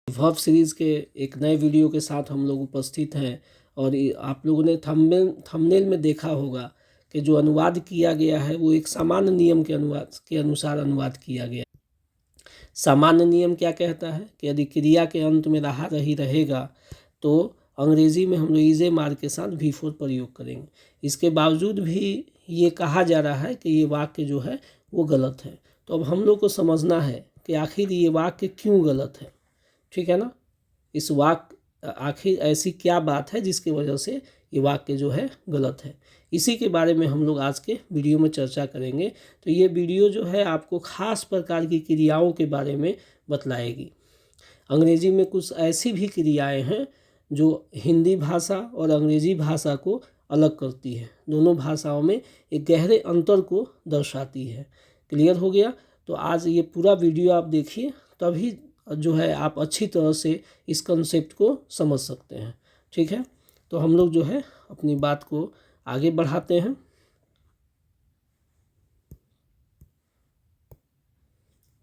Verb series के एक नए वीडियो के साथ हम लोग उपस्थित हैं। और आप लोगों ने थंबनेल में देखा होगा कि जो अनुवाद किया गया है वो एक सामान्य नियम के अनुसार अनुवाद किया गया है। सामान्य नियम क्या कहता है कि यदि क्रिया के अंत में रहा रही रहेगा तो अंग्रेजी में हम लोग इजे मार के साथ V4 प्रयोग करेंगे। इसके बावजूद भी ये कहा जा रहा है कि ये वाक्य जो है वो गलत है। तो अब हम लोग को समझना है कि आखिर ये वाक्य क्यों गलत है, ठीक है ना। इस वाक्य आखिर ऐसी क्या बात है जिसकी वजह से ये वाक्य जो है गलत है, इसी के बारे में हम लोग आज के वीडियो में चर्चा करेंगे। तो ये वीडियो जो है आपको खास प्रकार की क्रियाओं के बारे में बतलाएगी। अंग्रेजी में कुछ ऐसी भी क्रियाएं हैं जो हिंदी भाषा और अंग्रेजी भाषा को अलग करती है, दोनों भाषाओं में एक गहरे अंतर को दर्शाती है। क्लियर हो गया। तो आज ये पूरा वीडियो आप देखिए, तभी जो है आप अच्छी तरह से इस कंसेप्ट को समझ सकते हैं, ठीक है। तो हम लोग जो है अपनी बात को आगे बढ़ाते हैं।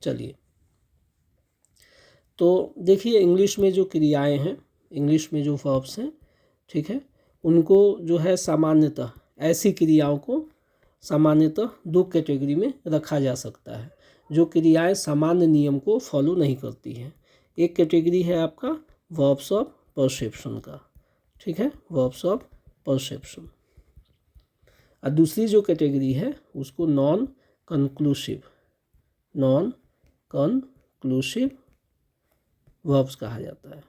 चलिए, तो देखिए इंग्लिश में जो क्रियाएं हैं, इंग्लिश में जो वर्ब्स हैं, ठीक है, उनको जो है सामान्यतः ऐसी क्रियाओं को सामान्यतः दो कैटेगरी में रखा जा सकता है जो क्रियाएं सामान्य नियम को फॉलो नहीं करती हैं। एक कैटेगरी है आपका वर्ब्स ऑफ परसेप्शन का, ठीक है, वर्ब्स ऑफ परसेप्शन। और दूसरी जो कैटेगरी है उसको नॉन कंक्लूसिव वर्ब्स कहा जाता है।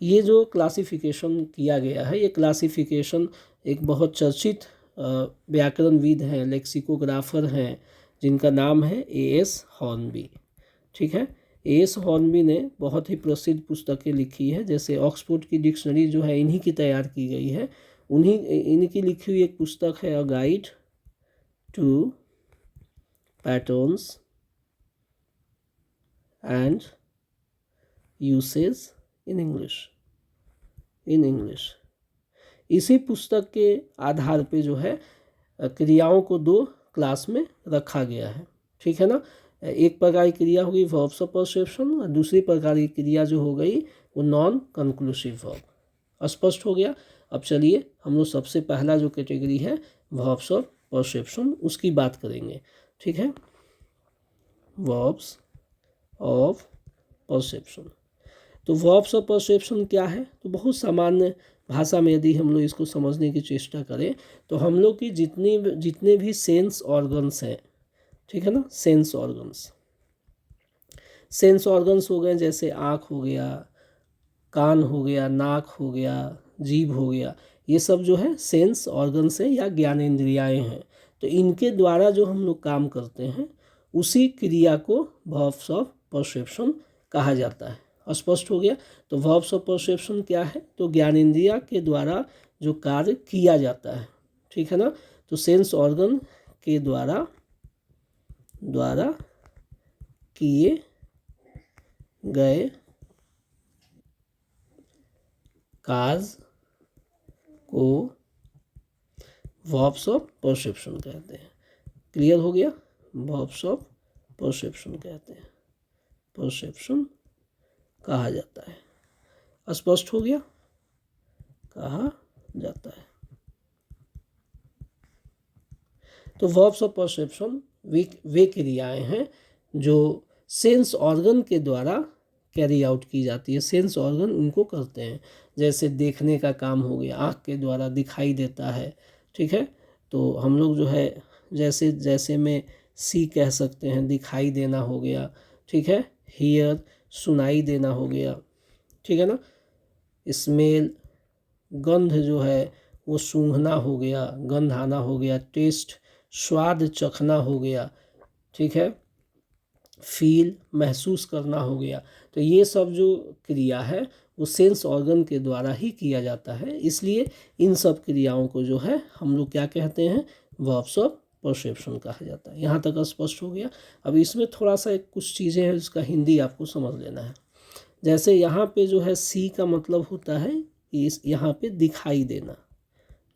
ये जो क्लासिफिकेशन किया गया है, ये क्लासिफिकेशन एक बहुत चर्चित व्याकरणविद हैं, लेक्सिकोग्राफर हैं, जिनका नाम है A.S. हॉर्नबी, ठीक है। A.S. हॉर्नबी ने बहुत ही प्रसिद्ध पुस्तकें लिखी है, जैसे ऑक्सफोर्ड की डिक्शनरी जो है इन्हीं की तैयार की गई है। इनकी लिखी हुई एक पुस्तक है a guide to patterns and usage in English. इसी पुस्तक के आधार पे जो है क्रियाओं को दो क्लास में रखा गया है, ठीक है ना। एक प्रकार की क्रिया हो गई वर्ब्स ऑफ परसेप्शन और दूसरी प्रकार की क्रिया जो हो गई वो नॉन कंक्लूसिव वर्ब। स्पष्ट हो गया। अब चलिए हम लोग सबसे पहला जो कैटेगरी है वर्ब्स ऑफ परसेप्शन उसकी बात करेंगे, ठीक है। वर्ब्स ऑफ परसेप्शन, तो वर्ब्स ऑफ परसेप्शन क्या है, तो बहुत सामान्य भाषा में यदि हम लोग इसको समझने की चेष्टा करें तो हम लोग की जितने भी सेंस ऑर्गन्स हैं, ठीक है ना, सेंस ऑर्गन्स हो गए, जैसे आँख हो गया, कान हो गया, नाक हो गया, जीभ हो गया, ये सब जो है सेंस ऑर्गन्स हैं या ज्ञानेंद्रियाएं हैं। तो इनके द्वारा जो हम लोग काम करते हैं उसी क्रिया को वर्ब्स ऑफ परसेप्शन कहा जाता है। स्पष्ट हो गया। तो वर्ब्स ऑफ परसेप्शन क्या है, तो ज्ञानेंद्रिया के द्वारा जो कार्य किया जाता है, ठीक है ना। तो सेंस ऑर्गन के द्वारा किए गए कार्य को वर्ब्स ऑफ परसेप्शन कहते हैं। क्लियर हो गया। वर्ब्स ऑफ परसेप्शन कहते हैं, परसेप्शन कहा जाता है। स्पष्ट हो गया, कहा जाता है। तो वर्ब्स ऑफ परसेप्शन वे क्रियाएं हैं जो सेंस ऑर्गन के द्वारा कैरी आउट की जाती है, सेंस ऑर्गन उनको करते हैं। जैसे देखने का काम हो गया, आँख के द्वारा दिखाई देता है, ठीक है। तो हम लोग जो है जैसे में सी कह सकते हैं, दिखाई देना हो गया, ठीक है। हियर सुनाई देना हो गया, ठीक है ना। स्मेल गंध जो है वो सूंघना हो गया, गंध आना हो गया। टेस्ट स्वाद चखना हो गया, ठीक है। फील महसूस करना हो गया। तो ये सब जो क्रिया है वो सेंस ऑर्गन के द्वारा ही किया जाता है, इसलिए इन सब क्रियाओं को जो है हम लोग क्या कहते हैं, वर्ब्स ऑफ परसेप्शन कहा जाता है। यहाँ तक स्पष्ट हो गया। अब इसमें थोड़ा सा कुछ चीज़ें हैं जिसका हिंदी आपको समझ लेना है। जैसे यहाँ पे जो है सी का मतलब होता है इस यहाँ पे दिखाई देना,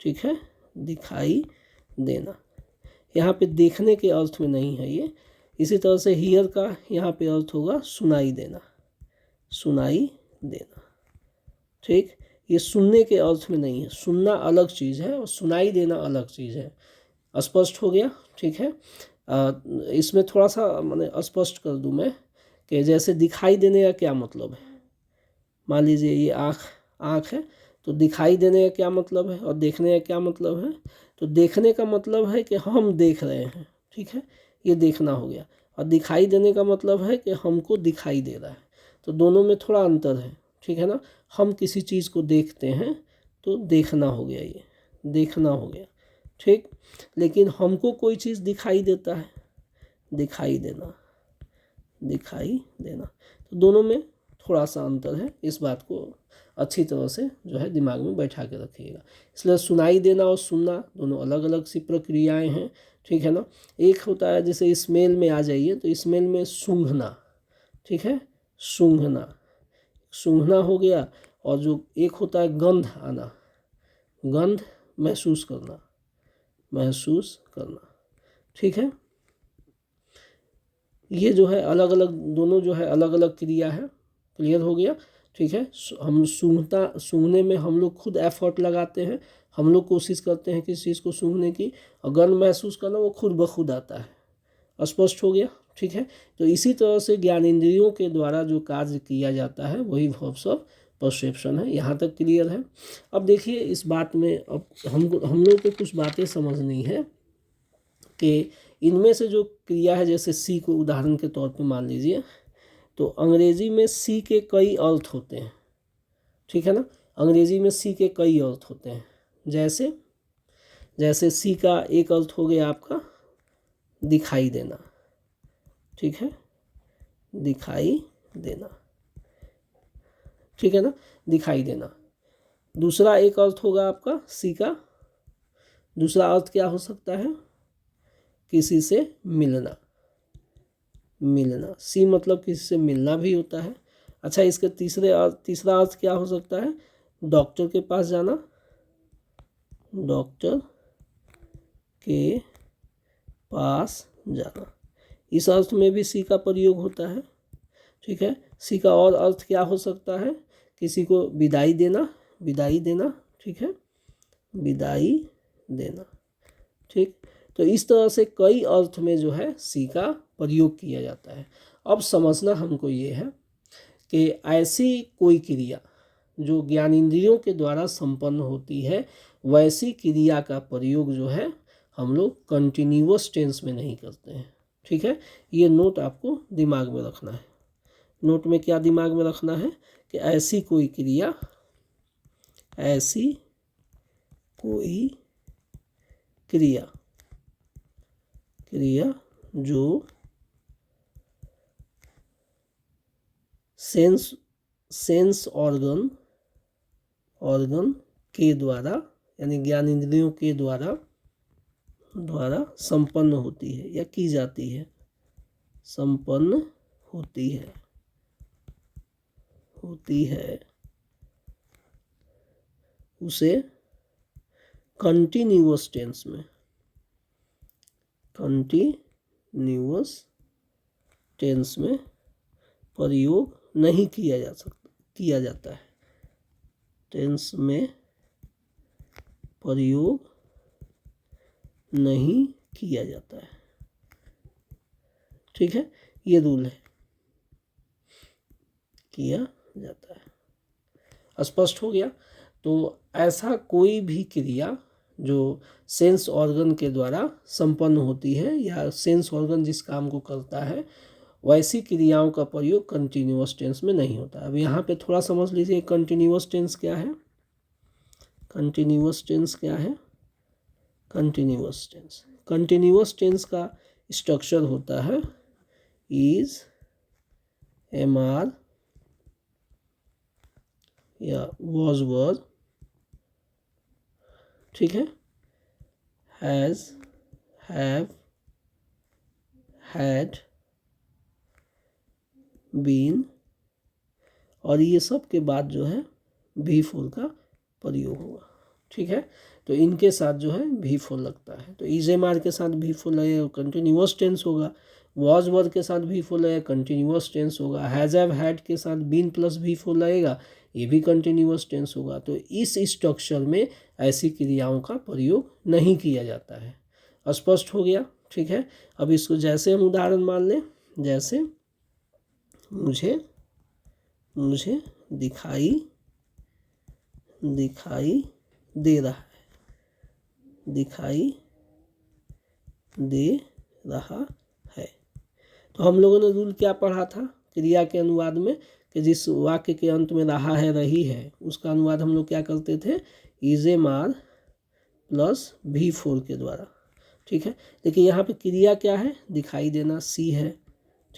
ठीक है, दिखाई देना। यहाँ पे देखने के अर्थ में नहीं है ये। इसी तरह से हियर का यहाँ पे अर्थ होगा सुनाई देना, सुनाई देना। ठीक, ये सुनने के अर्थ में नहीं है, सुनना अलग चीज़ है और सुनाई देना अलग चीज़ है। स्पष्ट हो गया? ठीक है। इसमें थोड़ा सा मैंने स्पष्ट कर दूं मैं कि जैसे दिखाई देने का क्या मतलब है। मान लीजिए ये आँख है, तो दिखाई देने का क्या मतलब है और देखने का क्या मतलब है। तो देखने का मतलब है कि हम देख रहे हैं, ठीक है, ये देखना हो गया। और दिखाई देने का मतलब है कि हमको दिखाई दे रहा है। तो दोनों में थोड़ा अंतर है, ठीक है ना। हम किसी चीज़ को देखते हैं तो देखना हो गया, ये देखना हो गया, ठीक। लेकिन हमको कोई चीज़ दिखाई देता है, दिखाई देना, दिखाई देना। तो दोनों में थोड़ा सा अंतर है, इस बात को अच्छी तरह से जो है दिमाग में बैठा के रखिएगा। इसलिए सुनाई देना और सुनना दोनों अलग अलग सी प्रक्रियाएं हैं, ठीक है ना। एक होता है जैसे स्मेल में आ जाइए, तो स्मेल में सूंघना, ठीक है, सूंघना, सूंघना हो गया। और जो एक होता है गंध आना, गंध महसूस करना, महसूस करना, ठीक है। ये जो है अलग अलग, दोनों जो है अलग अलग क्रिया है। क्लियर हो गया? ठीक है। हम सूंघने में हम लोग खुद एफर्ट लगाते हैं, हम लोग कोशिश करते हैं किसी चीज़ को सूंघने की, और गंध महसूस करना वो खुद ब खुद आता है। स्पष्ट हो गया? ठीक है। तो इसी तरह से ज्ञानेंद्रियों के द्वारा जो कार्य किया जाता है वही वर्ब्स ऑफ परसेप्शन है। यहाँ तक क्लियर है? अब देखिए इस बात में अब हम लोग को कुछ बातें समझनी है कि इनमें से जो क्रिया है, जैसे सी को उदाहरण के तौर पे मान लीजिए, तो अंग्रेजी में सी के कई अर्थ होते हैं, ठीक है ना। अंग्रेजी में सी के कई अर्थ होते हैं। जैसे सी का एक अर्थ हो गया आपका दिखाई देना, ठीक है, दिखाई देना, ठीक है ना, दिखाई देना। दूसरा एक अर्थ होगा आपका सी का, दूसरा अर्थ क्या हो सकता है, किसी से मिलना, मिलना। सी मतलब किसी से मिलना भी होता है। अच्छा, इसके तीसरा अर्थ क्या हो सकता है, डॉक्टर के पास जाना, डॉक्टर के पास जाना। इस अर्थ में भी सी का प्रयोग होता है, ठीक है। सी का और अर्थ क्या हो सकता है, किसी को विदाई देना, विदाई देना, ठीक है, विदाई देना, ठीक। तो इस तरह से कई अर्थ में जो है सी का प्रयोग किया जाता है। अब समझना हमको ये है कि ऐसी कोई क्रिया जो ज्ञानेंद्रियों के द्वारा संपन्न होती है, वैसी क्रिया का प्रयोग जो है हम लोग कंटिन्यूअस टेंस में नहीं करते हैं, ठीक है। ये नोट आपको दिमाग में रखना है। नोट में क्या दिमाग में रखना है कि ऐसी कोई क्रिया, ऐसी कोई क्रिया, क्रिया जो सेंस ऑर्गन के द्वारा, यानी ज्ञानेंद्रियों के द्वारा संपन्न होती है या की जाती है, संपन्न होती है, उसे कंटिन्यूअस टेंस में प्रयोग नहीं किया जाता है, टेंस में प्रयोग नहीं किया जाता है, ठीक है। ये रूल है, किया जाता है। स्पष्ट हो गया? तो ऐसा कोई भी क्रिया जो सेंस ऑर्गन के द्वारा संपन्न होती है या सेंस ऑर्गन जिस काम को करता है, वैसी क्रियाओं का प्रयोग कंटिन्यूअस टेंस में नहीं होता। अब यहाँ पे थोड़ा समझ लीजिए कंटिन्यूअस टेंस क्या है। कंटिन्यूअस टेंस क्या है? कंटिन्यूअस टेंस का स्ट्रक्चर होता है इज, एम आर या was, ठीक है, हैज, हैव, हैड, बीन, और ये सब के बाद जो है V4 का प्रयोग होगा, ठीक है। तो इनके साथ जो है V4 लगता है, तो इज एम आर के साथ V4 लगेगा, कंटिन्यूअस टेंस होगा। वॉज वर्ग के साथ भी फोर लगेगा, कंटिन्यूअस टेंस होगा। हैज़ हैव हैड के साथ बीन प्लस भी फोर लगेगा, ये भी कंटिन्यूअस टेंस होगा। तो इस स्ट्रक्चर में ऐसी क्रियाओं का प्रयोग नहीं किया जाता है। स्पष्ट हो गया? ठीक है। अब इसको जैसे हम उदाहरण मान लें, जैसे मुझे दिखाई दे रहा है, दिखाई दे रहा है। तो हम लोगों ने रूल क्या पढ़ा था क्रिया के अनुवाद में, कि जिस वाक्य के अंत में रहा है, रही है, उसका अनुवाद हम लोग क्या करते थे, इजे मार प्लस V4 के द्वारा। ठीक है। लेकिन यहाँ पे क्रिया क्या है, दिखाई देना, सी है।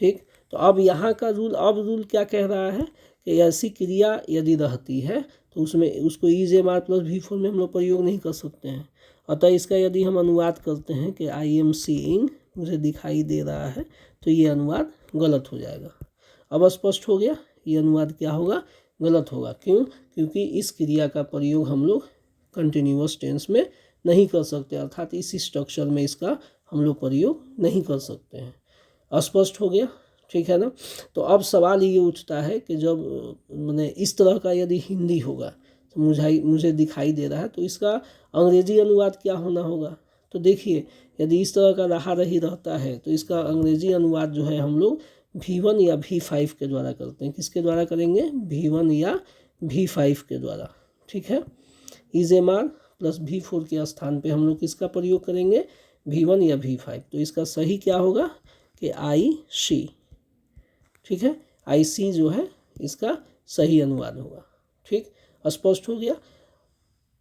ठीक। तो अब यहाँ का रूल क्या कह रहा है कि ऐसी क्रिया यदि रहती है तो उसमें उसको इजे मार प्लस V4 में हम लोग प्रयोग नहीं कर सकते हैं। अतः इसका यदि हम अनुवाद करते हैं कि आई एम सीइंग, मुझे दिखाई दे रहा है, तो ये अनुवाद गलत हो जाएगा। अब स्पष्ट हो गया, ये अनुवाद क्या होगा, गलत होगा। क्यों? क्योंकि इस क्रिया का प्रयोग हम लोग कंटिन्यूअस टेंस में नहीं कर सकते, अर्थात इस स्ट्रक्चर में इसका हम लोग प्रयोग नहीं कर सकते हैं। स्पष्ट हो गया? ठीक है ना। तो अब सवाल ये उठता है कि जब मैंने इस तरह का यदि हिंदी होगा तो मुझे दिखाई दे रहा है, तो इसका अंग्रेजी अनुवाद क्या होना होगा। तो देखिए, यदि इस तरह का रहा रही रहता है तो इसका अंग्रेजी अनुवाद जो है हम लोग V1 या V5 के द्वारा करते हैं। किसके द्वारा करेंगे, V1 या V5 के द्वारा। ठीक है। इजे मार प्लस V4 के स्थान पे हम लोग किसका प्रयोग करेंगे, V1 या V5। तो इसका सही क्या होगा कि आई सी। ठीक है। आई सी जो है इसका सही अनुवाद होगा। ठीक। स्पष्ट हो गया।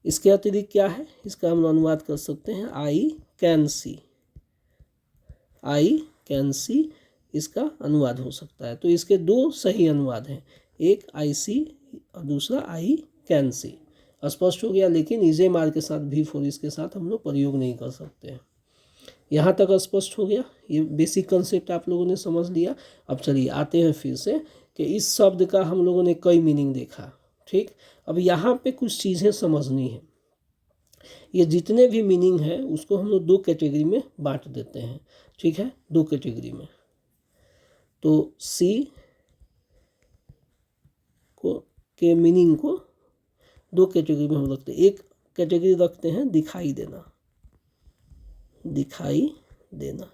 इसके अतिरिक्त क्या है, इसका हम अनुवाद कर सकते हैं I can see. I can see इसका अनुवाद हो सकता है। तो इसके दो सही अनुवाद हैं, एक आई सी और दूसरा आई कैन सी। स्पष्ट हो गया। लेकिन इजे मार के साथ V4 इसके साथ हम लोग प्रयोग नहीं कर सकते हैं। यहाँ तक स्पष्ट हो गया। ये बेसिक कंसेप्ट आप लोगों ने समझ लिया। अब चलिए आते हैं फिर से कि इस शब्द का हम लोगों ने कई मीनिंग देखा। ठीक। अब यहाँ पे कुछ चीज़ें समझनी है। ये जितने भी मीनिंग है उसको हम लोग दो कैटेगरी में बांट देते हैं। ठीक है, दो कैटेगरी में। तो सी के मीनिंग को दो कैटेगरी में हम रखते हैं। एक कैटेगरी रखते हैं दिखाई देना, दिखाई देना।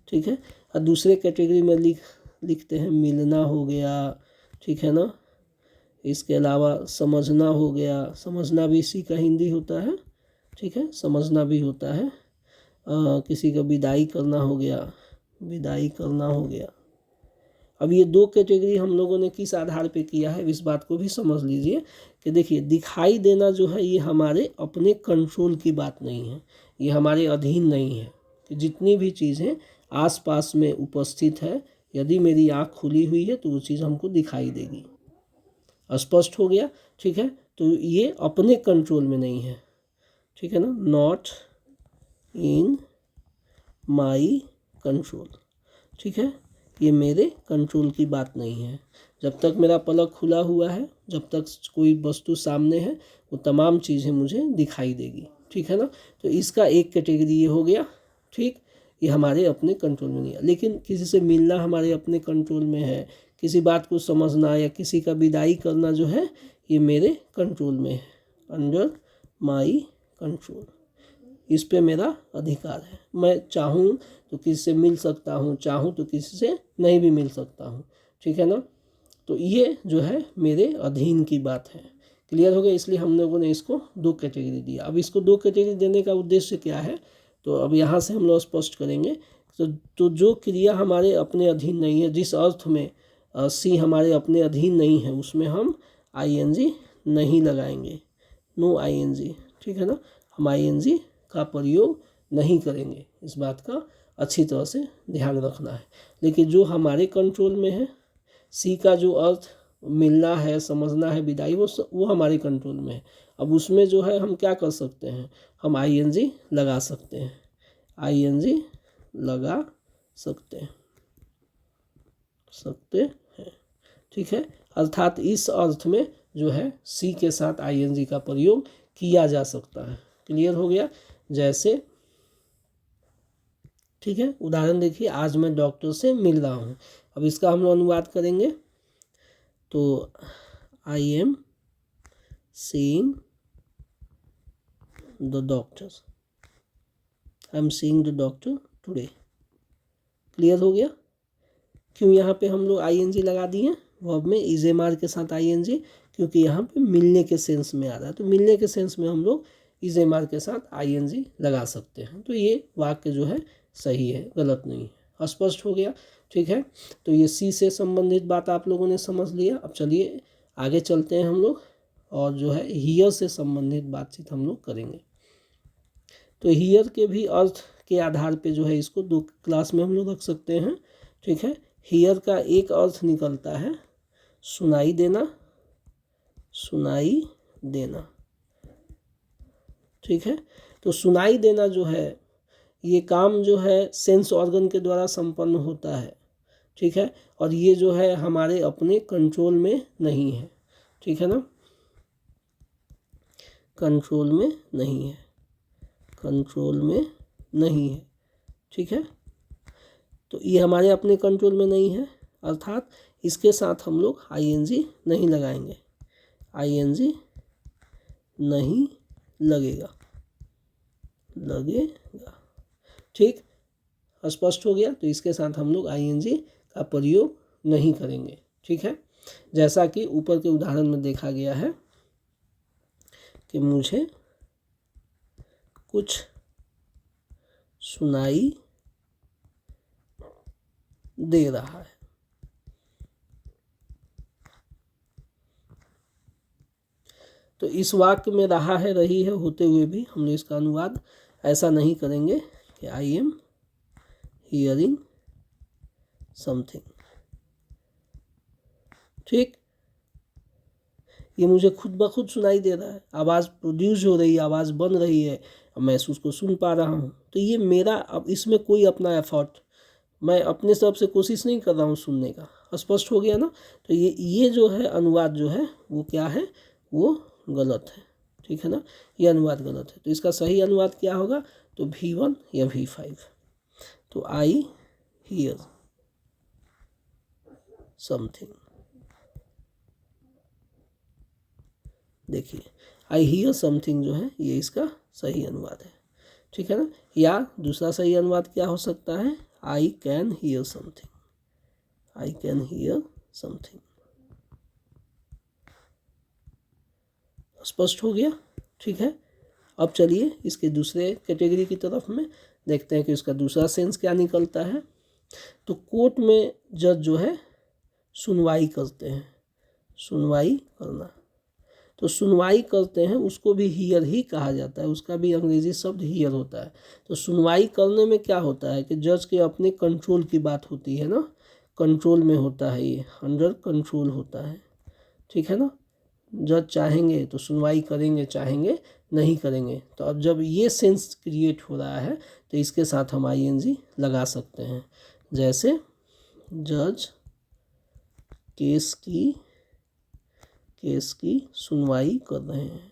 ठीक है। और दूसरे कैटेगरी में लिखते हैं मिलना हो गया। ठीक है ना। इसके अलावा समझना हो गया, समझना भी इसी का हिंदी होता है। ठीक है, समझना भी होता है। किसी का विदाई करना हो गया, विदाई करना हो गया। अब ये दो कैटेगरी हम लोगों ने किस आधार पे किया है, इस बात को भी समझ लीजिए कि देखिए, दिखाई देना जो है ये हमारे अपने कंट्रोल की बात नहीं है, ये हमारे अधीन नहीं है। कि जितनी भी चीज़ें आसपास में उपस्थित है, यदि मेरी आँख खुली हुई है तो वो चीज़ हमको दिखाई देगी। स्पष्ट हो गया। ठीक है। तो ये अपने कंट्रोल में नहीं है। ठीक है ना, नॉट इन माई कंट्रोल। ठीक है, ये मेरे कंट्रोल की बात नहीं है। जब तक मेरा पलक खुला हुआ है, जब तक कोई वस्तु सामने है, वो तमाम चीज़ें मुझे दिखाई देगी। ठीक है ना। तो इसका एक कैटेगरी ये हो गया। ठीक, ये हमारे अपने कंट्रोल में नहीं है। लेकिन किसी से मिलना हमारे अपने कंट्रोल में है, किसी बात को समझना या किसी का विदाई करना जो है ये मेरे कंट्रोल में है, अंडर माई कंट्रोल। इस पे मेरा अधिकार है। मैं चाहूँ तो किसी से मिल सकता हूँ, चाहूँ तो किसी से नहीं भी मिल सकता हूँ। ठीक है ना। तो ये जो है मेरे अधीन की बात है। क्लियर हो गया। इसलिए हम लोगों ने इसको दो कैटेगरी दिया। अब इसको दो कैटेगरी देने का उद्देश्य क्या है, तो अब यहाँ से हम लोग स्पष्ट करेंगे। तो जो क्रिया हमारे अपने अधीन नहीं है, जिस अर्थ में सी हमारे अपने अधीन नहीं है, उसमें हम ING नहीं लगाएंगे, नो ING। ठीक है ना, हम ING का प्रयोग नहीं करेंगे। इस बात का अच्छी तरह से ध्यान रखना है। लेकिन जो हमारे कंट्रोल में है, सी का जो अर्थ मिलना है, समझना है, विदाई, वो हमारे कंट्रोल में है। अब उसमें जो है हम क्या कर सकते हैं, हम ING लगा सकते हैं, ING लगा सकते हैं। ठीक है। अर्थात इस अर्थ में जो है सी के साथ ING का प्रयोग किया जा सकता है। क्लियर हो गया। जैसे ठीक है। उदाहरण देखिए, आज मैं डॉक्टर से मिल रहा हूँ। अब इसका हम लोग अनुवाद करेंगे तो I am seeing the doctor, I am seeing the doctor today. Clear हो गया? क्यों यहाँ पे हम लोग आईएनजी लगा दिए वर्ब में, इज एम आर के साथ आईएनजी? क्योंकि यहाँ पे मिलने के सेंस में आ रहा है, तो मिलने के सेंस में हम लोग इज एम आर के साथ आईएनजी लगा सकते हैं। तो ये वाक्य जो है सही है, गलत नहीं है। स्पष्ट हो गया? ठीक है। तो ये सी से संबंधित बात आप लोगों ने समझ लिया। अब चलिए आगे चलते हैं हम लोग, और जो है हियर से संबंधित बातचीत हम लोग करेंगे। तो हियर के भी अर्थ के आधार पे जो है इसको दो क्लास में हम लोग रख सकते हैं। ठीक है। हियर का एक अर्थ निकलता है सुनाई देना, सुनाई देना। ठीक है। तो सुनाई देना जो है ये काम जो है सेंस ऑर्गन के द्वारा संपन्न होता है। ठीक है। और ये जो है हमारे अपने कंट्रोल में नहीं है। ठीक है ना, कंट्रोल में नहीं है, कंट्रोल में नहीं है। ठीक है। तो ये हमारे अपने कंट्रोल में नहीं है, अर्थात इसके साथ हम लोग आईएनजी नहीं लगाएंगे, आईएनजी नहीं लगेगा, लगेगा। ठीक, स्पष्ट हो गया? तो इसके साथ हम लोग आईएनजी का प्रयोग नहीं करेंगे। ठीक है। जैसा कि ऊपर के उदाहरण में देखा गया है कि मुझे कुछ सुनाई दे रहा है। तो इस वाक्य में रहा है, रही है, होते हुए भी हम लोग इसका अनुवाद ऐसा नहीं करेंगे कि आई एम हियरिंग समथिंग। ठीक, ये मुझे खुद ब खुद सुनाई दे रहा है, आवाज़ प्रोड्यूस हो रही है, आवाज़ बन रही है, मैं उसको सुन पा रहा हूँ। तो ये मेरा, अब इसमें कोई अपना एफर्ट, मैं अपने तरफ से कोशिश नहीं कर रहा हूँ सुनने का। स्पष्ट हो गया ना? तो ये जो है अनुवाद जो है वो क्या है, वो गलत है। ठीक है ना, ये अनुवाद गलत है। तो इसका सही अनुवाद क्या होगा? तो V1 या V5। तो आई हियर समथिंग, देखिए आई हियर समथिंग जो है ये इसका सही अनुवाद है। ठीक है ना। या दूसरा सही अनुवाद क्या हो सकता है? I can hear something, I can hear something. स्पष्ट हो गया? ठीक है। अब चलिए इसके दूसरे कैटेगरी की तरफ में देखते हैं कि उसका दूसरा सेंस क्या निकलता है। तो कोर्ट में जज जो है सुनवाई करते हैं, सुनवाई करना। तो सुनवाई करते हैं उसको भी हियर ही कहा जाता है, उसका भी अंग्रेजी शब्द हियर होता है। तो सुनवाई करने में क्या होता है कि जज के अपने कंट्रोल की बात होती है ना, कंट्रोल में होता है, ये अंडर कंट्रोल होता है। ठीक है ना, जज चाहेंगे तो सुनवाई करेंगे, चाहेंगे नहीं करेंगे। तो अब जब ये सेंस क्रिएट हो रहा है तो इसके साथ हम आईएनजी लगा सकते हैं। जैसे जज केस की सुनवाई कर रहे हैं,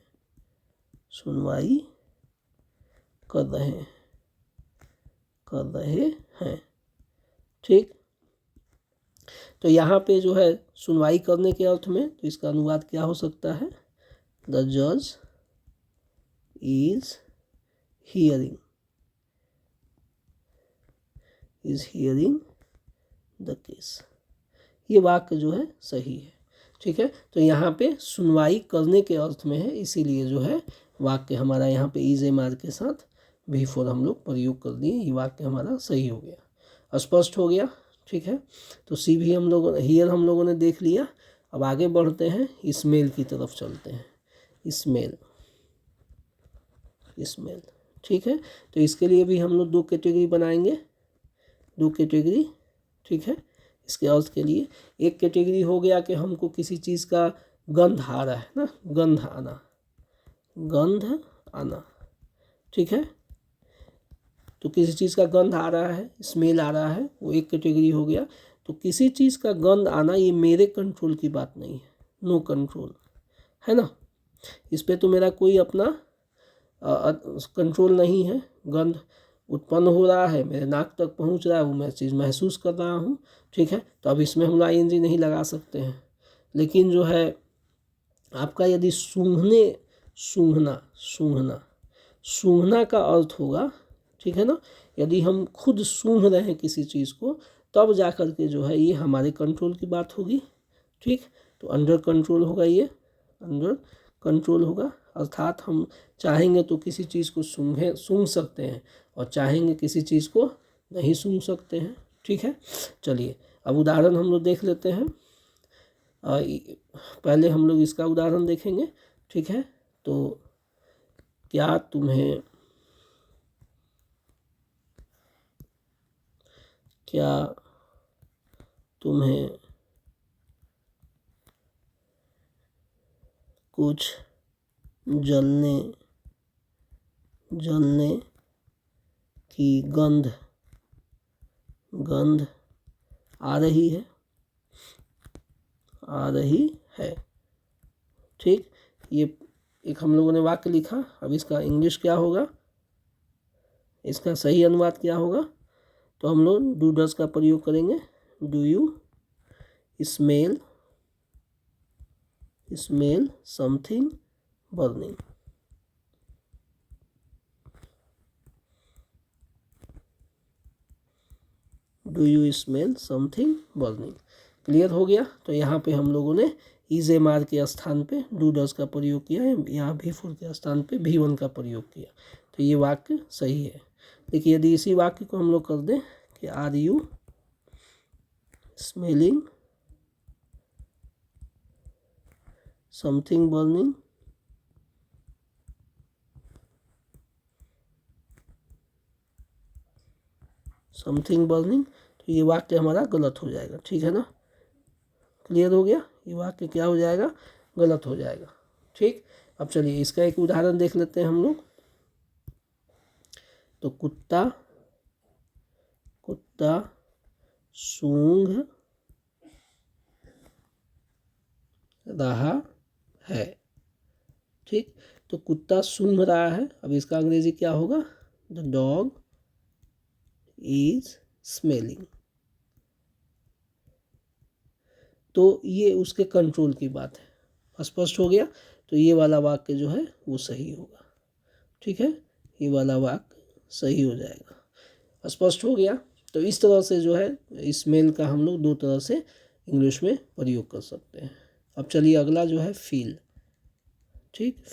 सुनवाई कर रहे हैं। ठीक, तो यहाँ पे जो है सुनवाई करने के अर्थ में तो इसका अनुवाद क्या हो सकता है? द जज इज हियरिंग द केस। ये वाक्य जो है सही है। ठीक है। तो यहाँ पे सुनवाई करने के अर्थ में है, इसीलिए जो है वाक्य हमारा यहाँ पे इज एम आर के साथ V4 हम लोग प्रयोग कर दिए, ये वाक्य हमारा सही हो गया। स्पष्ट हो गया? ठीक है। तो सी भी हम लोगों, हियर हम लोगों ने देख लिया। अब आगे बढ़ते हैं, स्मेल की तरफ चलते हैं। Smell, smell. ठीक है। तो इसके लिए भी हम लोग दो कैटेगरी बनाएंगे, दो कैटेगरी। ठीक है। इसके अर्थ के लिए एक कैटेगरी हो गया कि हमको किसी चीज़ का गंध आ रहा है ना, गंध आना, गंध आना। ठीक है। तो किसी चीज़ का गंध आ रहा है, स्मेल आ रहा है, वो एक कैटेगरी हो गया। तो किसी चीज़ का गंध आना ये मेरे कंट्रोल की बात नहीं है, नो कंट्रोल है ना, इस पर तो मेरा कोई अपना कंट्रोल नहीं है। गंध उत्पन्न हो रहा है, मेरे नाक तक पहुंच रहा है, वो मैं चीज़ महसूस कर रहा हूँ, ठीक है। तो अब इसमें हम आईएनजी नहीं लगा सकते हैं। लेकिन जो है आपका यदि सूंघने, सूंघना, सूंघना, सूंघना का अर्थ होगा, ठीक है ना, यदि हम खुद सूंघ रहे हैं किसी चीज़ को, तब जा कर के जो है ये हमारे कंट्रोल की बात होगी, ठीक। तो अंडर कंट्रोल होगा, ये अंडर कंट्रोल होगा, अर्थात हम चाहेंगे तो किसी चीज़ को सूंघ सकते हैं और चाहेंगे किसी चीज़ को नहीं सूंघ सकते हैं, ठीक है। चलिए अब उदाहरण हम लोग देख लेते हैं। पहले हम लोग इसका उदाहरण देखेंगे, ठीक है। तो क्या तुम्हें कुछ जलने की गंध आ रही है, ठीक। ये एक हम लोगों ने वाक्य लिखा। अब इसका इंग्लिश क्या होगा, इसका सही अनुवाद क्या होगा? तो हम लोग डू डज का प्रयोग करेंगे। Do you smell something burning. Do you smell something burning. Clear हो गया। तो यहाँ पे हम लोगों ने इज एम आर के स्थान पे डू डज का प्रयोग किया है, यहाँ V4 के स्थान पे V1 का प्रयोग किया। तो ये वाक्य सही है। देखिए यदि इसी वाक्य को हम लोग कर दें कि are you smelling something burning, तो ये वाक्य हमारा गलत हो जाएगा, ठीक है ना। क्लियर हो गया। ये वाक्य क्या हो जाएगा, गलत हो जाएगा, ठीक। अब चलिए इसका एक उदाहरण देख लेते हैं हम लोग। तो कुत्ता सूंघ रहा है, ठीक। तो कुत्ता सूंघ रहा है। अब इसका अंग्रेजी क्या होगा? The dog is smelling. तो ये उसके कंट्रोल की बात है। स्पष्ट हो गया। तो ये वाला वाक्य जो है वो सही होगा, ठीक है। ये वाला वाक्य सही हो जाएगा। स्पष्ट हो गया। तो इस तरह से जो है स्मेल का हम लोग दो तरह से इंग्लिश में प्रयोग कर सकते हैं। अब चलिए अगला जो है फील, ठीक।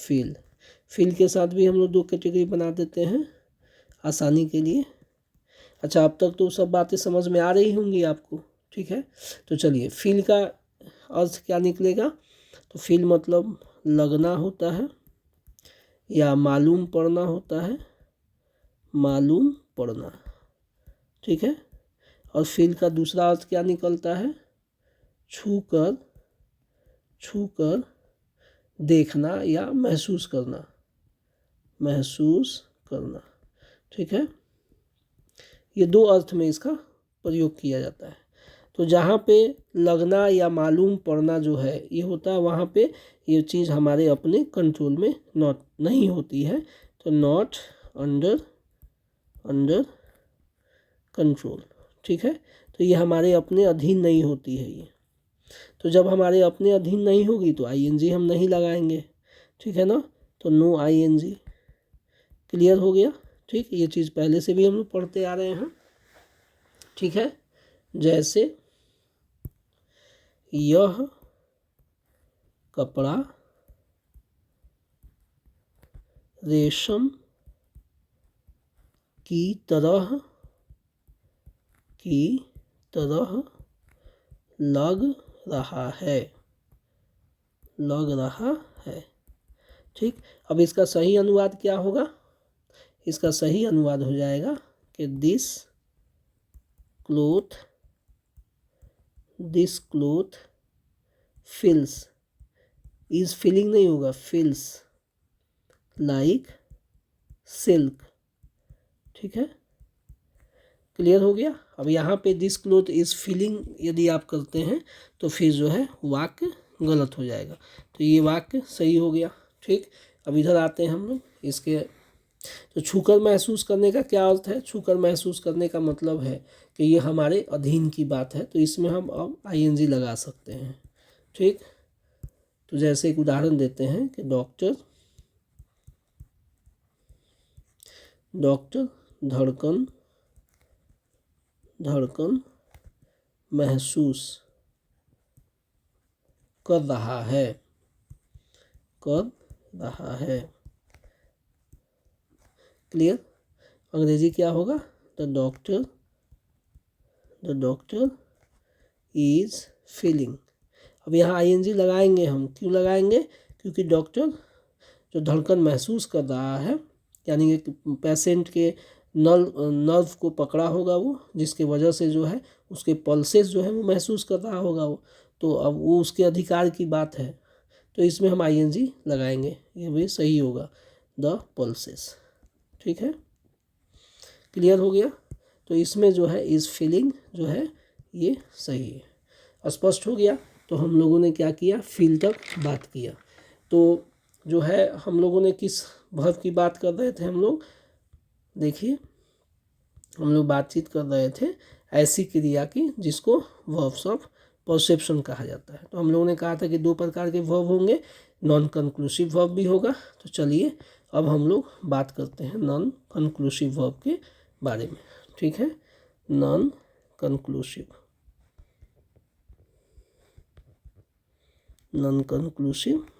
फील के साथ भी हम लोग दो कैटेगरी बना देते हैं आसानी के लिए। अच्छा अब तक तो सब बातें समझ में आ रही होंगी आपको, ठीक है। तो चलिए फील का अर्थ क्या निकलेगा? तो फील मतलब लगना होता है या मालूम पड़ना होता है, मालूम पड़ना, ठीक है। और फील का दूसरा अर्थ क्या निकलता है? छू कर देखना या महसूस करना, ठीक है। ये दो अर्थ में इसका प्रयोग किया जाता है। तो जहाँ पे लगना या मालूम पड़ना जो है ये होता है, वहाँ पे ये चीज़ हमारे अपने कंट्रोल में नहीं होती है। तो नॉट अंडर कंट्रोल, ठीक है। तो ये हमारे अपने अधीन नहीं होती है ये। तो जब हमारे अपने अधीन नहीं होगी तो आईएनजी हम नहीं लगाएंगे, ठीक है ना। तो नो आईएनजी। क्लियर हो गया, ठीक। ये चीज़ पहले से भी हम लोग पढ़ते आ रहे हैं, ठीक है। जैसे यह कपड़ा रेशम की तरह लग रहा है, ठीक। अब इसका सही अनुवाद क्या होगा? इसका सही अनुवाद हो जाएगा कि this cloth feels, is feeling नहीं होगा, फील्स लाइक सिल्क, ठीक है। क्लियर हो गया। अब यहाँ पे दिस क्लोथ इज फीलिंग यदि आप करते हैं तो फिर जो है वाक्य गलत हो जाएगा। तो ये वाक्य सही हो गया, ठीक। अब इधर आते हैं हम लोग इसके तो छूकर महसूस करने का क्या अर्थ है? छूकर महसूस करने का मतलब है कि ये हमारे अधीन की बात है, तो इसमें हम अब आईएनजी लगा सकते हैं। ठीक, तो जैसे एक उदाहरण देते हैं कि डॉक्टर धड़कन महसूस कर रहा है। क्लियर? अंग्रेजी क्या होगा? The doctor is feeling. अब यहाँ आईएनजी लगाएंगे हम। क्यों लगाएंगे? क्योंकि डॉक्टर जो धड़कन महसूस कर रहा है, यानी कि पेशेंट के नर्व को पकड़ा होगा वो, जिसके वजह से जो है उसके पल्सेस जो है वो महसूस कर रहा होगा वो, तो अब वो उसके अधिकार की बात है, तो इसमें हम आईएनजी लगाएंगे, ये भी सही होगा, द पल्सेस। ठीक है, क्लियर हो गया? तो इसमें जो है इस फीलिंग जो है ये सही है। स्पष्ट हो गया? तो हम लोगों ने क्या किया? फील तक बात किया। तो जो है हम लोगों ने किस वर्ब की बात कर रहे थे हम लोग? देखिए, हम लोग बातचीत कर रहे थे ऐसी क्रिया की जिसको वर्ब्स ऑफ परसेप्शन कहा जाता है। तो हम लोगों ने कहा था कि 2 प्रकार के वर्ब होंगे, नॉन कंक्लूसिव वर्ब भी होगा। तो चलिए अब हम लोग बात करते हैं नॉन कंक्लूसिव वर्ब के बारे में। ठीक है, नॉन कंक्लूसिव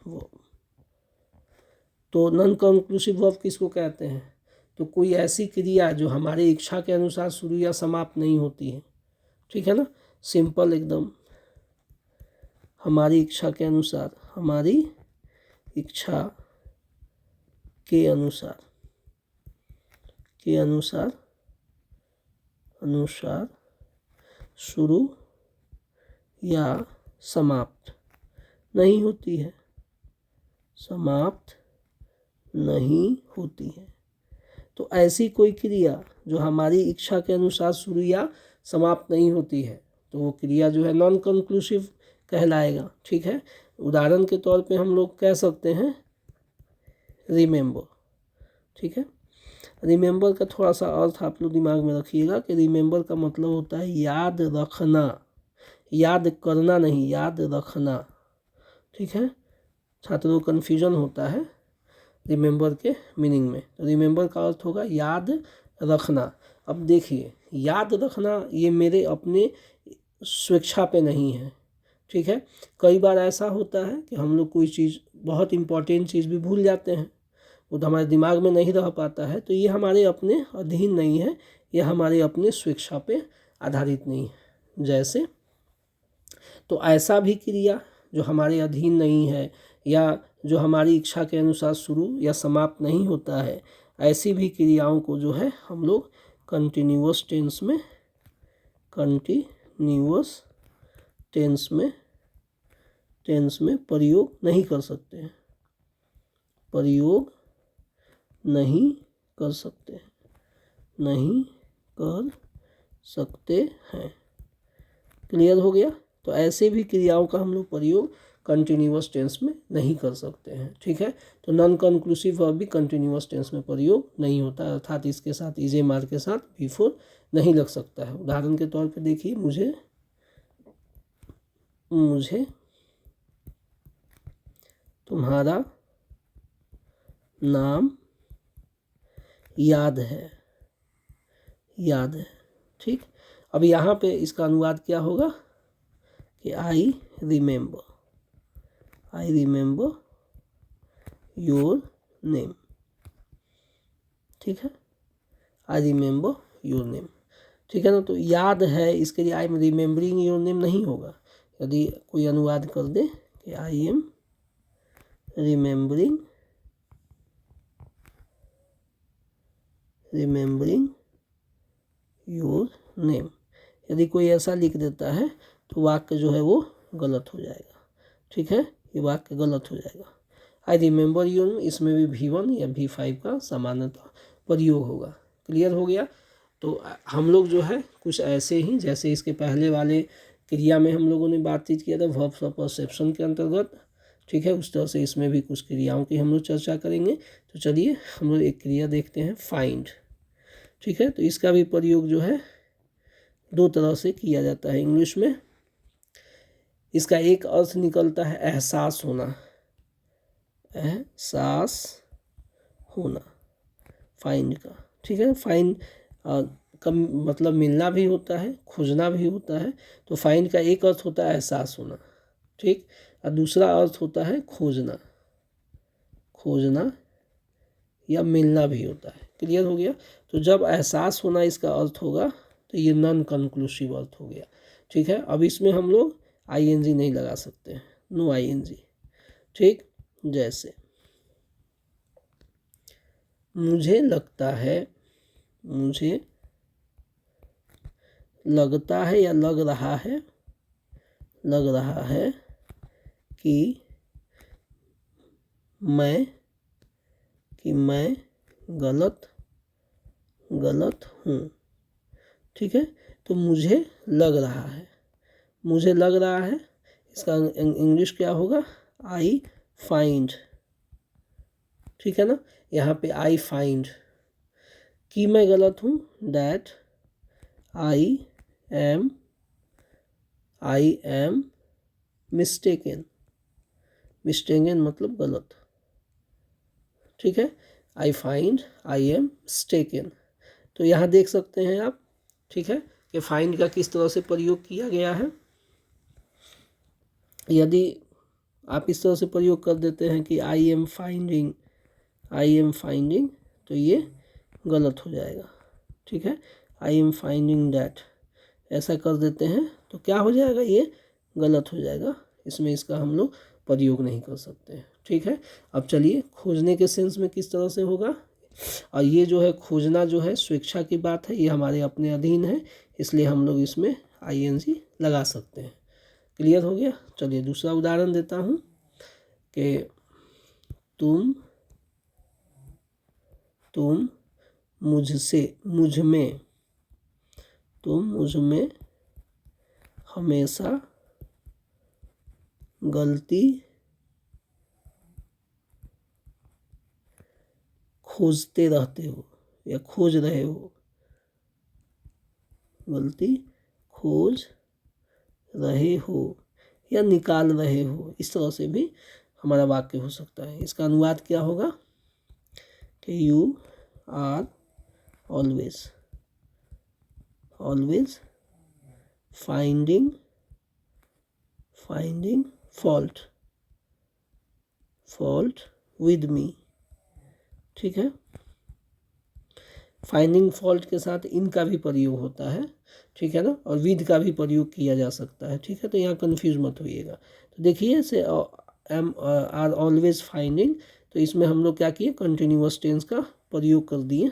वर्ब। तो नॉन कंक्लूसिव वर्ब किसको कहते हैं? तो कोई ऐसी क्रिया जो हमारी इच्छा के अनुसार शुरू या समाप्त नहीं होती है। ठीक है ना, सिंपल एकदम, हमारी इच्छा के अनुसार शुरू या समाप्त नहीं होती है। तो ऐसी कोई क्रिया जो हमारी इच्छा के अनुसार शुरू या समाप्त नहीं होती है, तो वो क्रिया जो है नॉन कंक्लूसिव कहलाएगा। ठीक है, उदाहरण के तौर पे हम लोग कह सकते हैं रिमेंबर। ठीक है, रिमेंबर का थोड़ा सा अर्थ आप लोग दिमाग में रखिएगा कि रिमेंबर का मतलब होता है याद रखना, याद करना नहीं, याद रखना। ठीक है, छात्रों को कन्फ्यूजन होता है रिमेंबर के मीनिंग में। तो रिमेंबर का अर्थ होगा याद रखना। अब देखिए, याद रखना ये मेरे अपने स्वेच्छा पे नहीं है। ठीक है, कई बार ऐसा होता है कि हम लोग कोई चीज़, बहुत इम्पोर्टेंट चीज़ भी भूल जाते हैं, वो तो हमारे दिमाग में नहीं रह पाता है, तो ये हमारे अपने अधीन नहीं है, ये हमारे अपने स्वेच्छा पे आधारित नहीं है। जैसे, तो ऐसा भी क्रिया जो हमारे अधीन नहीं है या जो हमारी इच्छा के अनुसार शुरू या समाप्त नहीं होता है, ऐसी भी क्रियाओं को जो है हम लोग कंटिन्यूअस टेंस में प्रयोग नहीं कर सकते हैं, क्लियर हो गया? तो ऐसे भी क्रियाओं का हम लोग प्रयोग कंटिन्यूअस टेंस में नहीं कर सकते हैं। ठीक है, तो नॉन कंक्लूसिव वर्ब भी कंटिन्यूअस टेंस में प्रयोग नहीं होता, अर्थात इसके साथ इजे मार के साथ बिफोर नहीं लग सकता है। उदाहरण के तौर पे देखिए, मुझे तुम्हारा नाम याद है। ठीक, अब यहाँ पे इसका अनुवाद क्या होगा कि आई रिमेंबर योर नेम। ठीक है, आई रिमेंबर योर नेम। ठीक है ना, तो याद है, इसके लिए I am remembering your name नहीं होगा। यदि कोई अनुवाद कर दे कि I am remembering your name, यदि कोई ऐसा लिख देता है तो वाक्य जो है वो गलत हो जाएगा। ठीक है, ये वाक्य गलत हो जाएगा। आई रिमेंबर योर नेम, इसमें भी V1 या V5 का सामान्यतः प्रयोग होगा। क्लियर हो गया? तो हम लोग जो है कुछ ऐसे ही, जैसे इसके पहले वाले क्रिया में हम लोगों ने बातचीत किया था वर्ब्स ऑफ परसेप्शन के अंतर्गत, ठीक है। उस तरह से इसमें भी कुछ क्रियाओं की हम लोग चर्चा करेंगे। तो चलिए हम लोग एक क्रिया देखते हैं, फाइंड। ठीक है, तो इसका भी प्रयोग जो है दो तरह से किया जाता है इंग्लिश में। इसका एक अर्थ निकलता है एहसास होना, एहसास होना फाइंड का। ठीक है, फाइंड का मतलब मिलना भी होता है, खोजना भी होता है। तो फाइंड का एक अर्थ होता है एहसास होना, ठीक, और दूसरा अर्थ होता है खोजना, खोजना या मिलना भी होता है। क्लियर हो गया। तो जब एहसास होना इसका अर्थ होगा तो ये नॉन कंक्लूसिव अर्थ हो गया। ठीक है, अब इसमें हम लोग आईएनजी नहीं लगा सकते हैं, नो आईएनजी। ठीक, जैसे मुझे लगता है, मुझे लगता है या लग रहा है, लग रहा है कि मैं गलत हूँ। ठीक है, तो मुझे लग रहा है, मुझे लग रहा है, इसका इंग्लिश क्या होगा, आई फाइंड। ठीक है ना, यहाँ पे आई फाइंड कि मैं गलत हूँ, that I am mistaken, mistaken मतलब गलत। ठीक है, I find I am mistaken. तो यहाँ देख सकते हैं आप, ठीक है, कि फाइंड का किस तरह से प्रयोग किया गया है। यदि आप इस तरह से प्रयोग कर देते हैं कि आई एम फाइंडिंग, तो ये गलत हो जाएगा। ठीक है, आई एम फाइंडिंग दैट, ऐसा कर देते हैं तो क्या हो जाएगा, ये गलत हो जाएगा। इसमें इसका हम लोग प्रयोग नहीं कर सकते हैं। ठीक है, अब चलिए खोजने के सेंस में किस तरह से होगा। और ये जो है खोजना जो है स्वेच्छा की बात है, ये हमारे अपने अधीन है, इसलिए हम लोग इसमें आईएनजी लगा सकते हैं। क्लियर हो गया। चलिए दूसरा उदाहरण देता हूँ कि तुम मुझ में हमेशा गलती खोजते रहते हो या खोज रहे हो, गलती खोज रहे हो या निकाल रहे हो, इस तरह से भी हमारा वाक्य हो सकता है। इसका अनुवाद क्या होगा कि you are always finding fault with me. ठीक है, फाइंडिंग फॉल्ट के साथ इन का भी प्रयोग होता है। ठीक है ना, और विद का भी प्रयोग किया जा सकता है। ठीक है, तो यहाँ कंफ्यूज मत होइएगा। तो देखिए से एम आर ऑलवेज फाइंडिंग, तो इसमें हम लोग क्या किए, कंटिन्यूअस टेंस का प्रयोग कर दिए।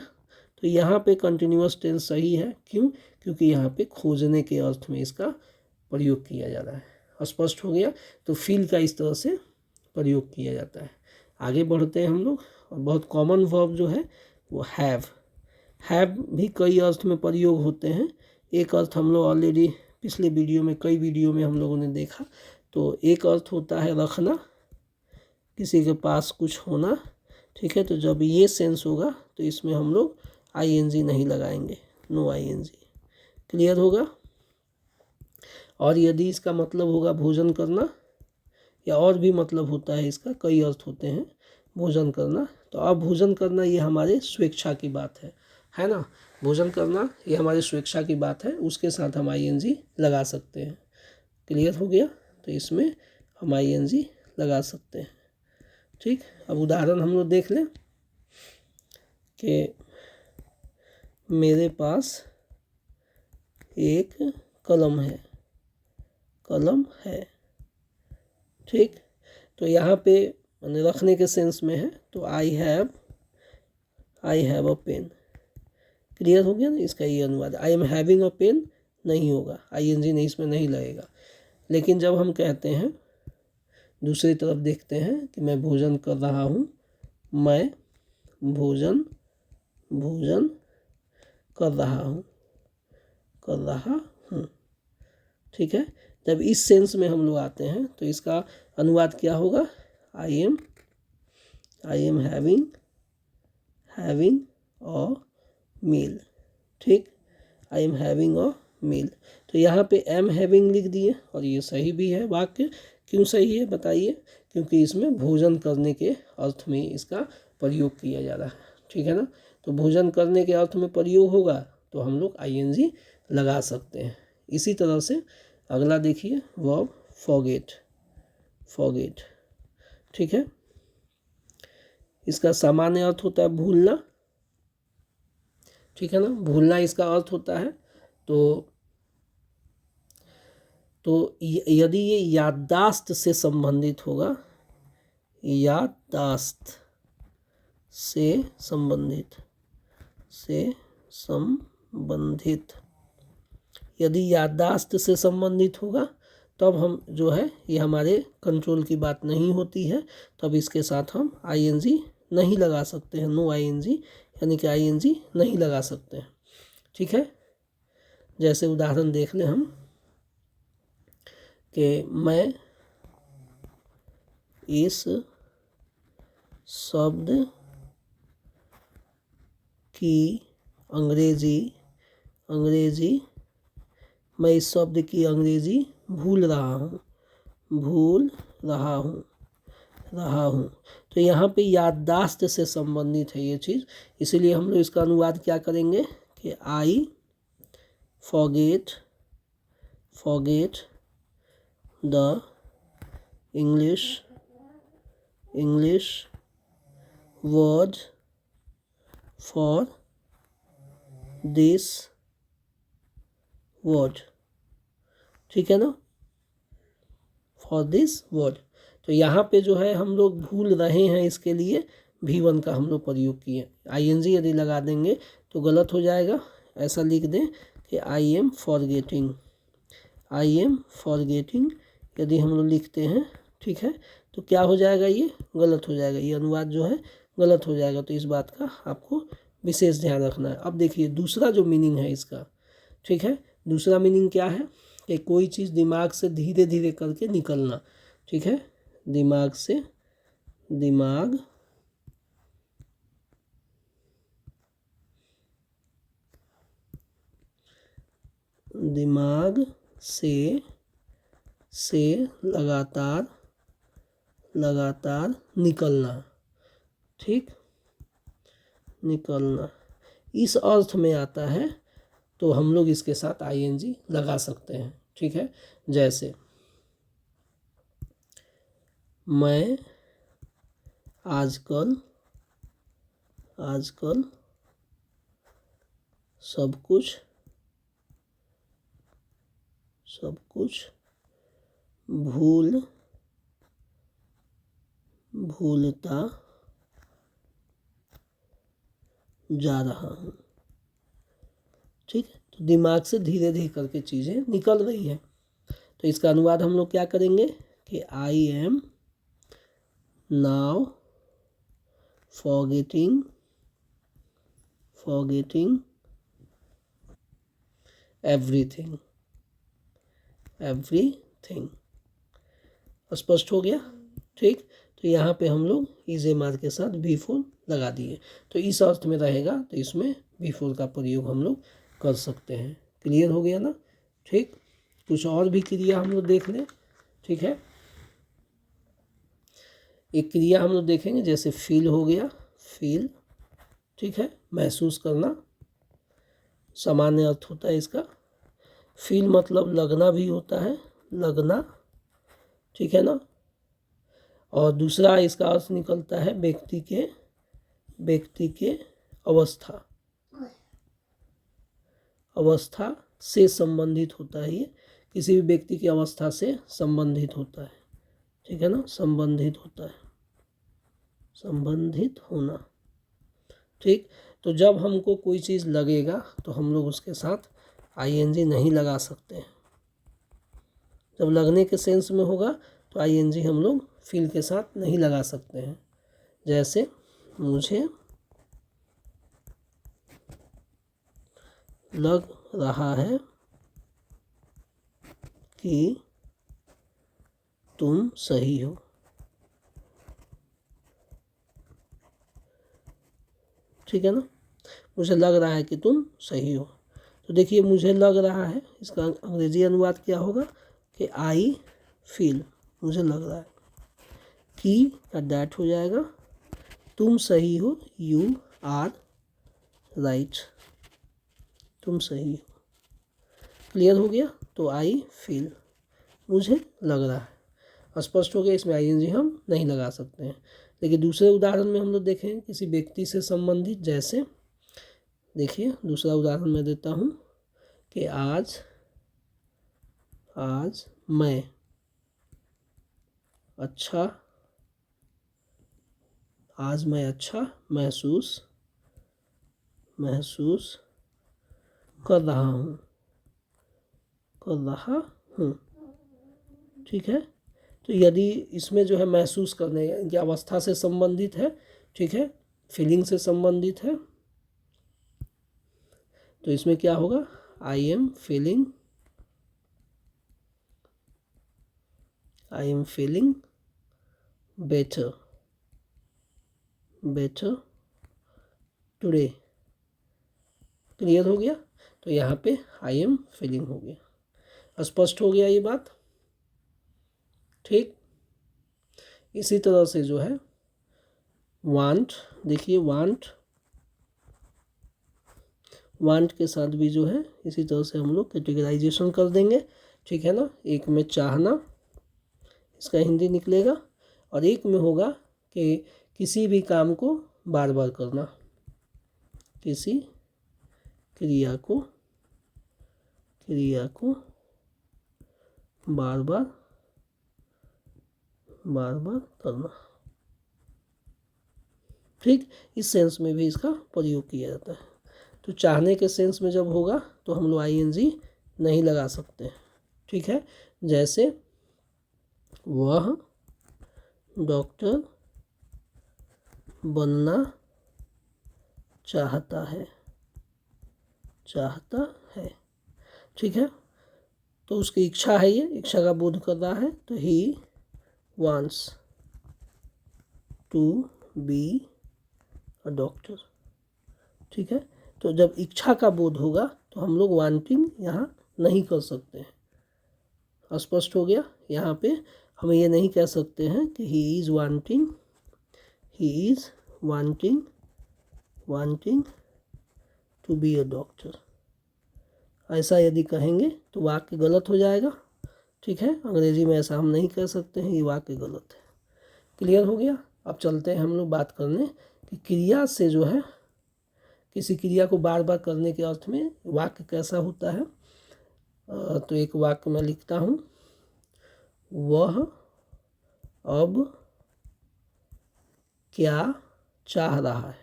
तो यहाँ पे कंटिन्यूअस टेंस सही है, क्यों, क्योंकि यहाँ पे खोजने के अर्थ में इसका प्रयोग किया जा रहा है। स्पष्ट हो गया। तो फील का इस तरह से प्रयोग किया जाता है। आगे बढ़ते हैं हम लोग। और बहुत कॉमन वर्ब जो है वो हैव भी कई अर्थ में प्रयोग होते हैं। एक अर्थ हम लोग ऑलरेडी पिछले वीडियो में, कई वीडियो में हम लोगों ने देखा। तो एक अर्थ होता है रखना, किसी के पास कुछ होना। ठीक है, तो जब ये सेंस होगा तो इसमें हम लोग आईएनजी नहीं लगाएंगे, नो आईएनजी। क्लियर होगा। और यदि इसका मतलब होगा भोजन करना, या और भी मतलब होता है इसका, कई अर्थ होते हैं भोजन करना। तो अब भोजन करना ये हमारे स्वेच्छा की बात है ना, भोजन करना ये हमारी स्वेच्छा की बात है, उसके साथ हम आईएनजी लगा सकते हैं। क्लियर हो गया। तो इसमें हम आईएनजी लगा सकते हैं। ठीक, अब उदाहरण हम लोग देख लें कि मेरे पास एक कलम है। ठीक, तो यहाँ पे रखने के सेंस में है, तो I have a pain. Clear हो गया ना, इसका ये अनुवाद। I am having a pain नहीं होगा, आईएनजी नहीं, इसमें नहीं लगेगा। लेकिन जब हम कहते हैं, दूसरी तरफ देखते हैं कि मैं भोजन कर रहा हूँ, मैं भोजन कर रहा हूँ। ठीक है, जब इस सेंस में हम लोग आते हैं तो इसका अनुवाद क्या होगा आई एम हैविंग अ मील। ठीक, आई एम हैविंग अ मील। तो यहाँ पे एम हैविंग लिख दिए और ये सही भी है वाक्य। क्यों सही है बताइए? क्योंकि इसमें भोजन करने के अर्थ में इसका प्रयोग किया जा रहा है। ठीक है ना, तो भोजन करने के अर्थ में प्रयोग होगा तो हम लोग आईएनजी लगा सकते हैं। इसी तरह से अगला देखिए वर्ब फॉरगेट। ठीक है, इसका सामान्य अर्थ होता है भूलना। ठीक है ना, भूलना इसका अर्थ होता है। तो यदि ये याददाश्त से संबंधित होगा, याददाश्त से संबंधित यदि याददाश्त से संबंधित होगा तब हम जो है ये हमारे कंट्रोल की बात नहीं होती है, तब इसके साथ हम आईएनजी नहीं लगा सकते हैं। नो आईएनजी, यानी कि आईएनजी नहीं लगा सकते हैं। ठीक है, जैसे उदाहरण देख लें हम कि मैं इस शब्द की अंग्रेजी मैं इस शब्द की अंग्रेजी भूल रहा हूँ। तो यहाँ पे याददाश्त से संबंधित है ये चीज़, इसीलिए हम लोग इसका अनुवाद क्या करेंगे कि I forget the English word for this word. ठीक है ना, फॉर दिस वर्ड। तो यहाँ पे जो है हम लोग भूल रहे हैं, इसके लिए V1 का हम लोग प्रयोग किए। आईएनजी यदि लगा देंगे तो गलत हो जाएगा। ऐसा लिख दें कि आई एम फॉरगेटिंग यदि हम लोग लिखते हैं, ठीक है, तो क्या हो जाएगा, ये गलत हो जाएगा, ये अनुवाद जो है गलत हो जाएगा। तो इस बात का आपको विशेष ध्यान रखना है। अब देखिए दूसरा जो मीनिंग है इसका, ठीक है, दूसरा मीनिंग क्या है कि कोई चीज़ दिमाग से धीरे धीरे करके निकलना। ठीक है, दिमाग से लगातार निकलना। ठीक, निकलना इस अर्थ में आता है तो हम लोग इसके साथ आईएनजी लगा सकते हैं। ठीक है, जैसे मैं आजकल सब कुछ भूलता जा रहा हूँ। ठीक है, तो दिमाग से धीरे धीरे करके चीज़ें निकल रही है। तो इसका अनुवाद हम लोग क्या करेंगे कि I am now forgetting everything. स्पष्ट हो गया? ठीक, तो यहाँ पे हम लोग इजे मार के साथ V4 लगा दिए, तो इस अर्थ में रहेगा, तो इसमें V4 का प्रयोग हम लोग कर सकते हैं। क्लियर हो गया ना? ठीक, कुछ और भी क्रिया हम लोग देख लें। ठीक है, एक क्रिया हम लोग देखेंगे, जैसे फील हो गया, फील। ठीक है, महसूस करना, सामान्य अर्थ होता है इसका। फील मतलब लगना भी होता है, लगना। ठीक है ना, और दूसरा इसका अर्थ निकलता है व्यक्ति के अवस्था से संबंधित होता है। ये किसी भी व्यक्ति की अवस्था से संबंधित होता है। ठीक है ना, संबंधित होता है, संबंधित होना। ठीक, तो जब हमको कोई चीज़ लगेगा तो हम लोग उसके साथ आईएनजी नहीं लगा सकते हैं। जब लगने के सेंस में होगा तो आईएनजी हम लोग फील के साथ नहीं लगा सकते हैं। जैसे मुझे लग रहा है कि तुम सही हो। ठीक है ना। मुझे लग रहा है कि तुम सही हो। तो देखिए मुझे लग रहा है, इसका अंग्रेजी अनुवाद क्या होगा कि आई फील, मुझे लग रहा है। कि का डैट हो जाएगा, तुम सही हो, यू आर राइट, तुम सही हो। क्लियर हो गया। तो आई फील, मुझे लग रहा है, स्पष्ट हो गया। इसमें आईएनजी हम नहीं लगा सकते हैं। देखिए दूसरे उदाहरण में हम लोग देखें किसी व्यक्ति से संबंधित, जैसे देखिए दूसरा उदाहरण मैं देता हूँ कि आज मैं अच्छा महसूस कर रहा हूँ। ठीक है। तो यदि इसमें जो है महसूस करने की अवस्था से संबंधित है, ठीक है, फीलिंग से संबंधित है, तो इसमें क्या होगा, I am feeling better today. Clear हो गया। तो यहाँ पे आई एम फीलिंग हो गया। स्पष्ट हो गया ये बात। ठीक। इसी तरह से जो है वांट, देखिए वांट के साथ भी जो है इसी तरह से हम लोग कैटेगराइजेशन कर देंगे। ठीक है ना। एक में चाहना, इसका हिंदी निकलेगा, और एक में होगा कि किसी भी काम को बार बार करना, किसी क्रिया को बार बार करना। ठीक। इस सेंस में भी इसका प्रयोग किया जाता है। तो चाहने के सेंस में जब होगा तो हम लोग आईएनजी नहीं लगा सकते। ठीक है। जैसे वह डॉक्टर बनना चाहता है। ठीक है। तो उसकी इच्छा है, ये इच्छा का बोध कर रहा है। तो he wants to be a doctor. ठीक है। तो जब इच्छा का बोध होगा तो हम लोग वांटिंग यहाँ नहीं कर सकते हैं। स्पष्ट हो गया। यहाँ पे हम ये नहीं कह सकते हैं कि he is wanting to be a doctor. ऐसा यदि कहेंगे तो वाक्य गलत हो जाएगा। ठीक है। अंग्रेजी में ऐसा हम नहीं कह सकते हैं, ये वाक्य गलत है। क्लियर हो गया। अब चलते हैं हम लोग बात करने कि क्रिया से जो है, किसी क्रिया को बार बार करने के अर्थ में वाक्य कैसा होता है। तो एक वाक्य मैं लिखता हूँ, वह अब क्या चाह रहा है।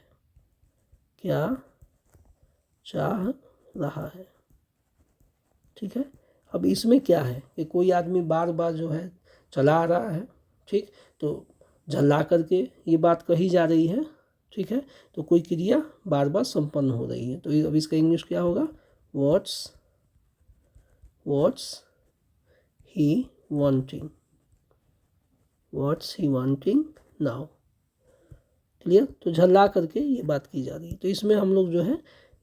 ठीक है। अब इसमें क्या है कि कोई आदमी बार बार जो है चला आ रहा है। ठीक। तो झल्ला करके ये बात कही जा रही है। ठीक है। तो कोई क्रिया बार बार संपन्न हो रही है। तो अब इसका इंग्लिश क्या होगा, what's he wanting now. Clear. तो झल्ला करके ये बात की जा रही है। तो इसमें हम लोग जो है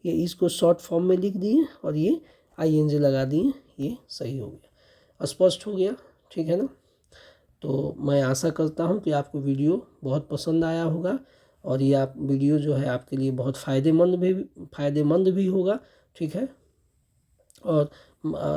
ये इसको शॉर्ट फॉर्म में लिख दिए और ये आईएनजी लगा दिए, ये सही हो गया। स्पष्ट हो गया। ठीक है ना। तो मैं आशा करता हूँ कि आपको वीडियो बहुत पसंद आया होगा, और ये आप वीडियो जो है आपके लिए बहुत फ़ायदेमंद भी होगा। ठीक है। और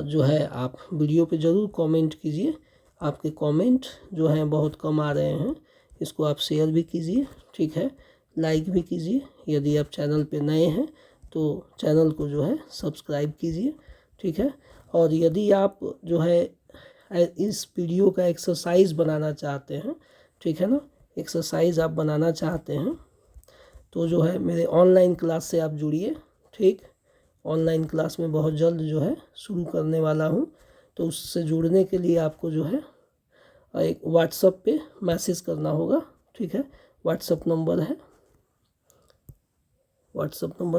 जो है आप वीडियो पे ज़रूर कमेंट कीजिए। आपके कमेंट जो हैं बहुत कम आ रहे हैं, इसको आप शेयर भी कीजिए। ठीक है। लाइक भी कीजिए। यदि आप चैनल पे नए हैं तो चैनल को जो है सब्सक्राइब कीजिए। ठीक है। और यदि आप जो है इस वीडियो का एक्सरसाइज बनाना चाहते हैं, ठीक है ना, एक्सरसाइज आप बनाना चाहते हैं तो जो है मेरे ऑनलाइन क्लास से आप जुड़िए। ठीक। ऑनलाइन क्लास में बहुत जल्द जो है शुरू करने वाला हूँ। तो उससे जुड़ने के लिए आपको जो है एक व्हाट्सएप पे मैसेज करना होगा। ठीक है। व्हाट्सएप नंबर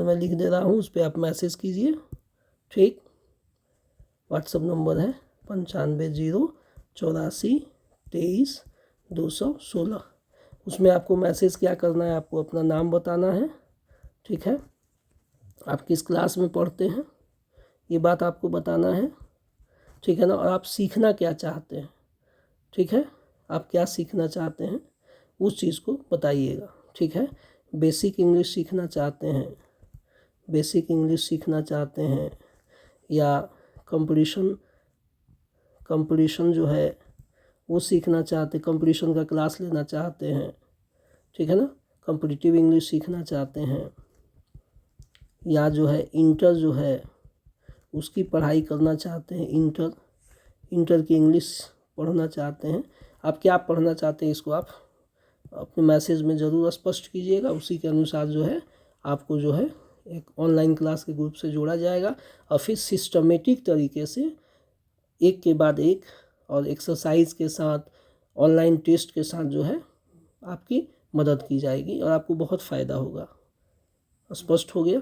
मैं लिख दे रहा हूँ, उस पर आप मैसेज कीजिए। ठीक। व्हाट्सएप नंबर है 9504832216। उसमें आपको मैसेज क्या करना है, आपको अपना नाम बताना है, ठीक है, आप किस क्लास में पढ़ते हैं ये बात आपको बताना है, ठीक है ना। और आप सीखना क्या चाहते हैं, ठीक है, आप क्या सीखना चाहते हैं उस चीज़ को बताइएगा, ठीक है। बेसिक इंग्लिश सीखना चाहते हैं, बेसिक इंग्लिश सीखना चाहते हैं, या कंपटीशन कंपटीशन जो है वो सीखना चाहते, कंपटीशन का क्लास लेना चाहते हैं, ठीक है ना, कॉम्पिटिटिव इंग्लिश सीखना चाहते हैं, या जो है इंटर जो है उसकी पढ़ाई करना चाहते हैं, इंटर की इंग्लिश पढ़ना चाहते हैं। आप क्या पढ़ना चाहते हैं इसको आप अपने मैसेज में ज़रूर स्पष्ट कीजिएगा। उसी के अनुसार जो है आपको जो है एक ऑनलाइन क्लास के ग्रुप से जोड़ा जाएगा, और फिर सिस्टमेटिक तरीके से एक के बाद एक और एक्सरसाइज के साथ ऑनलाइन टेस्ट के साथ जो है आपकी मदद की जाएगी और आपको बहुत फ़ायदा होगा। स्पष्ट हो गया?